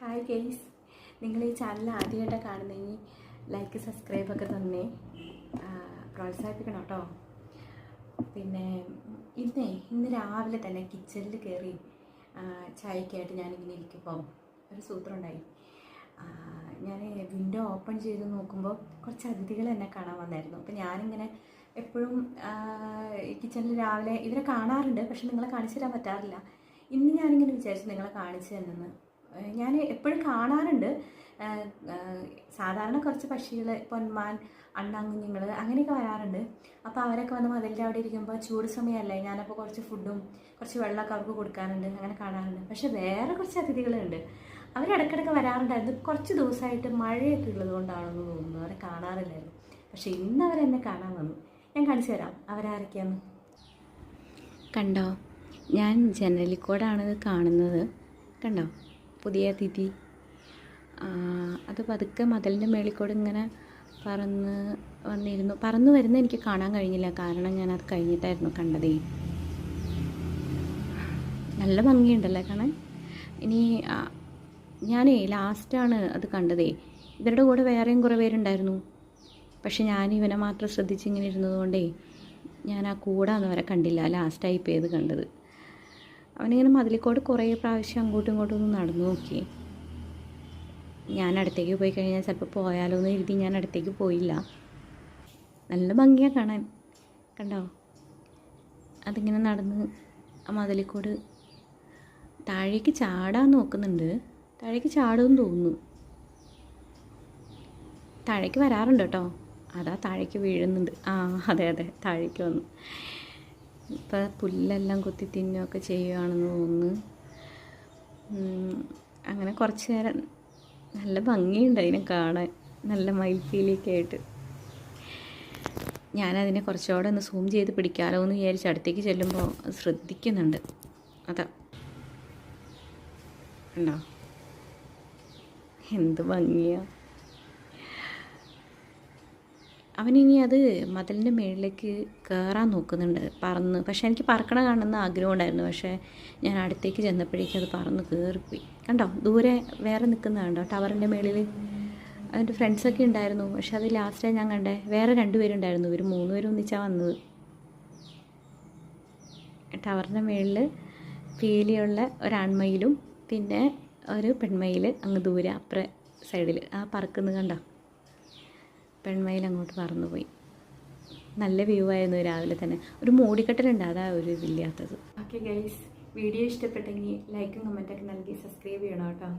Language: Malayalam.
ഹായ് ഗെയ്സ്, നിങ്ങൾ ഈ ചാനൽ ആദ്യമായിട്ടാണ് കാണുന്നെങ്കിൽ ലൈക്ക് സബ്സ്ക്രൈബൊക്കെ തന്നെ പ്രോത്സാഹിപ്പിക്കണം കേട്ടോ. പിന്നെ ഇന്ന് രാവിലെ തന്നെ കിച്ചണിൽ കയറി ചായക്കായിട്ട് ഞാനിങ്ങനെ ഇരിക്കുമ്പോൾ ഒരു സൂത്രം ഉണ്ടായി. ഞാൻ വിൻഡോ ഓപ്പൺ ചെയ്ത് നോക്കുമ്പോൾ കുറച്ച് അതിഥികൾ എന്നെ കാണാൻ വന്നായിരുന്നു. അപ്പോൾ ഞാനിങ്ങനെ എപ്പോഴും കിച്ചണിൽ രാവിലെ ഇവരെ കാണാറുണ്ട്, പക്ഷെ നിങ്ങളെ കാണിച്ചു തരാൻ പറ്റാറില്ല. ഇന്ന് ഞാനിങ്ങനെ വിചാരിച്ചു നിങ്ങളെ കാണിച്ചു തന്നെന്ന്. ഞാൻ എപ്പോഴും കാണാറുണ്ട്. സാധാരണ കുറച്ച് പക്ഷികൾ, പൊന്മാൻ, അണ്ണാങ്കുഞ്ഞുങ്ങൾ അങ്ങനെയൊക്കെ വരാറുണ്ട്. അപ്പോൾ അവരൊക്കെ വന്ന് മതിലിൻ്റെ അവിടെ ഇരിക്കുമ്പോൾ ചൂട് സമയമല്ലേ, ഞാനപ്പോൾ കുറച്ച് ഫുഡും കുറച്ച് വെള്ളമൊക്കെ അവർക്ക് കൊടുക്കാറുണ്ട്, അങ്ങനെ കാണാറുണ്ട്. പക്ഷേ വേറെ കുറച്ച് അതിഥികളുണ്ട്, അവരിടയ്ക്കിടയ്ക്ക് വരാറുണ്ടായിരുന്നു. കുറച്ച് ദിവസമായിട്ട് മഴയൊക്കെ ഉള്ളത് കൊണ്ടാണെന്ന് തോന്നുന്നു അവരെ കാണാറില്ലായിരുന്നു. പക്ഷേ ഇന്ന് അവരെന്നെ കാണാൻ വന്നു. ഞാൻ കാണിച്ചു തരാം അവരാരൊക്കെയാന്ന്. കണ്ടോ, ഞാൻ ജനലിൽ കൂടാണ് കാണുന്നത്. കണ്ടോ പുതിയ അതിഥി. അത് പതുക്കെ മതിലിൻ്റെ മേളിൽ കൂടെ ഇങ്ങനെ പറന്ന് വരുന്ന എനിക്ക് കാണാൻ കഴിഞ്ഞില്ല, കാരണം ഞാനത് കഴിഞ്ഞിട്ടായിരുന്നു കണ്ടതേ. നല്ല ഭംഗിയുണ്ടല്ലേ കാണാൻ. ഇനി ഞാനേ ലാസ്റ്റാണ് അത് കണ്ടതേ. ഇവരുടെ കൂടെ വേറെയും കുറേ പേരുണ്ടായിരുന്നു, പക്ഷെ ഞാൻ ഇവനെ മാത്രം ശ്രദ്ധിച്ചിങ്ങനെ ഇരുന്നതുകൊണ്ടേ ഞാൻ ആ കൂടാന്ന് വരെ കണ്ടില്ല. ലാസ്റ്റായി പോയത് കണ്ടത്. അവനിങ്ങനെ മതിലിക്കോട് കുറേ പ്രാവശ്യം അങ്ങോട്ടും ഇങ്ങോട്ടും ഒന്ന് നടന്നു നോക്കി. ഞാൻ അടുത്തേക്ക് പോയി കഴിഞ്ഞാൽ ചിലപ്പോൾ പോയാലോ എന്ന് എഴുതി ഞാൻ അടുത്തേക്ക് പോയില്ല. നല്ല ഭംഗിയാണ് കാണാൻ. കണ്ടോ, അതിങ്ങനെ നടന്ന് ആ മതിലിക്കോട് താഴേക്ക് ചാടാൻ നോക്കുന്നുണ്ട്. താഴേക്ക് ചാടുമെന്ന് തോന്നുന്നു. താഴേക്ക് വരാറുണ്ട് കേട്ടോ. അതാ താഴേക്ക് വീഴുന്നുണ്ട്. അതെ താഴേക്ക് വന്നു. ഇപ്പം പുല്ലെല്ലാം കുത്തി തിന്നുകയൊക്കെ ചെയ്യുകയാണെന്ന് തോന്നുന്നു. അങ്ങനെ കുറച്ച് നേരം നല്ല ഭംഗിയുണ്ട് അതിനെ കാണാൻ, നല്ല മയിൽപ്പീലിയൊക്കെ ആയിട്ട്. ഞാനതിനെ കുറച്ചുകൂടെ ഒന്ന് സൂം ചെയ്ത് പിടിക്കാമല്ലോ എന്ന് വിചാരിച്ച് അടുത്തേക്ക് ചെല്ലുമ്പോൾ ശ്രദ്ധിക്കുന്നുണ്ട്. അതാ ഉണ്ടോ, എന്ത് ഭംഗിയാണ്. അവനിനി അത് മതിലിൻ്റെ മുകളിലേക്ക് കയറാൻ നോക്കുന്നുണ്ട് പറന്ന്. പക്ഷേ എനിക്ക് പറക്കണ കാണുന്ന ആഗ്രഹം ഉണ്ടായിരുന്നു, പക്ഷേ ഞാൻ അടുത്തേക്ക് ചെന്നപ്പോഴേക്കും അത് പറന്ന് കയറിപ്പോയി. കണ്ടോ, ദൂരെ വേറെ നിൽക്കുന്നത് കണ്ടോ, ടവറിൻ്റെ മുകളിൽ. അതിൻ്റെ ഫ്രണ്ട്സൊക്കെ ഉണ്ടായിരുന്നു, പക്ഷെ അത് ലാസ്റ്റായി ഞാൻ കണ്ടേ. വേറെ 2 പേരുണ്ടായിരുന്നു, ഇവർ 3 പേരും ഒന്നിച്ചാണ് വന്നത്. ടവറിൻ്റെ മുകളിൽ പീലിയുള്ള ഒരാൺമയിലും പിന്നെ ഒരു പെൺമയിൽ അങ്ങ് ദൂരെ അപ്പുറ സൈഡിൽ പറക്കുന്നത് കണ്ടോ. പെൺമയിൽ അങ്ങോട്ട് പറന്നു പോയി. നല്ല വ്യൂ ആയിരുന്നു രാവിലെ തന്നെ. ഒരു മൂടിക്കെട്ടലുണ്ട്, അതാ ഒരു ഇതില്ലാത്തത്. ഓക്കെ ഗൈസ്, വീഡിയോ ഇഷ്ടപ്പെട്ടെങ്കിൽ ലൈക്കും കമൻറ്റൊക്കെ നൽകി സബ്സ്ക്രൈബ് ചെയ്യണം കേട്ടോ.